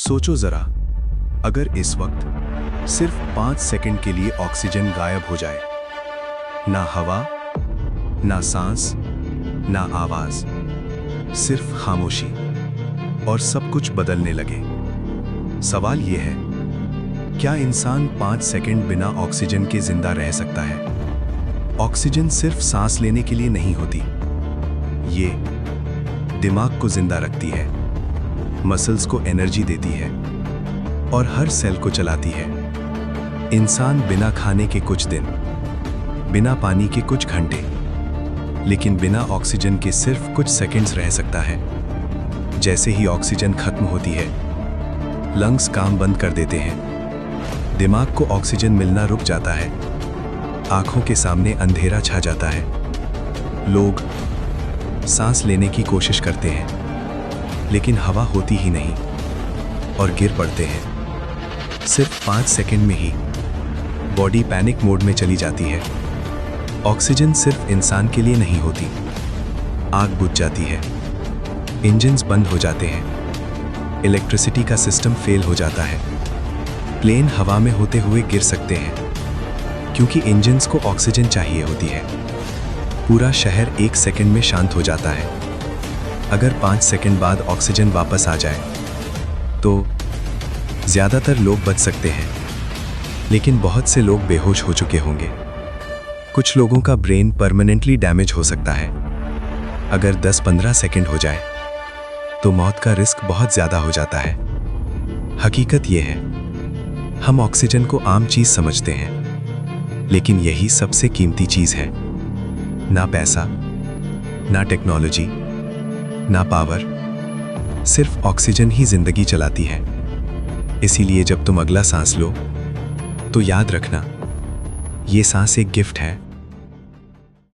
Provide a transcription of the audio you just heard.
सोचो जरा, अगर इस वक्त सिर्फ 5 सेकंड के लिए ऑक्सीजन गायब हो जाए, ना हवा, ना सांस, ना आवाज, सिर्फ खामोशी, और सब कुछ बदलने लगे। सवाल यह है, क्या इंसान 5 सेकंड बिना ऑक्सीजन के जिंदा रह सकता है? ऑक्सीजन सिर्फ सांस लेने के लिए नहीं होती, ये दिमाग को जिंदा रखती है, मसल्स को एनर्जी देती है और हर सेल को चलाती है। इंसान बिना खाने के कुछ दिन, बिना पानी के कुछ घंटे, लेकिन बिना ऑक्सीजन के सिर्फ कुछ सेकंड्स रह सकता है। जैसे ही ऑक्सीजन खत्म होती है, लंग्स काम बंद कर देते हैं, दिमाग को ऑक्सीजन मिलना रुक जाता है, आंखों के सामने अंधेरा छा जाता है। लोग सांस लेने की कोशिश करते हैं, लेकिन हवा होती ही नहीं और गिर पड़ते हैं। सिर्फ 5 सेकंड में ही बॉडी पैनिक मोड में चली जाती है। ऑक्सीजन सिर्फ इंसान के लिए नहीं होती, आग बुझ जाती है, इंजन्स बंद हो जाते हैं, इलेक्ट्रिसिटी का सिस्टम फेल हो जाता है, प्लेन हवा में होते हुए गिर सकते हैं, क्योंकि इंजन्स को ऑक्सीजन चाहिए होती है। पूरा शहर 1 सेकंड में शांत हो जाता है। अगर 5 सेकंड बाद ऑक्सीजन वापस आ जाए तो ज्यादातर लोग बच सकते हैं, लेकिन बहुत से लोग बेहोश हो चुके होंगे। कुछ लोगों का ब्रेन परमानेंटली डैमेज हो सकता है। अगर 10-15 सेकंड हो जाए तो मौत का रिस्क बहुत ज्यादा हो जाता है। हकीकत यह है, हम ऑक्सीजन को आम चीज समझते हैं, लेकिन यही सबसे कीमती चीज है। ना पैसा, ना टेक्नोलॉजी, ना पावर, सिर्फ ऑक्सीजन ही जिंदगी चलाती है। इसीलिए जब तुम अगला सांस लो तो याद रखना, ये सांस एक गिफ्ट है,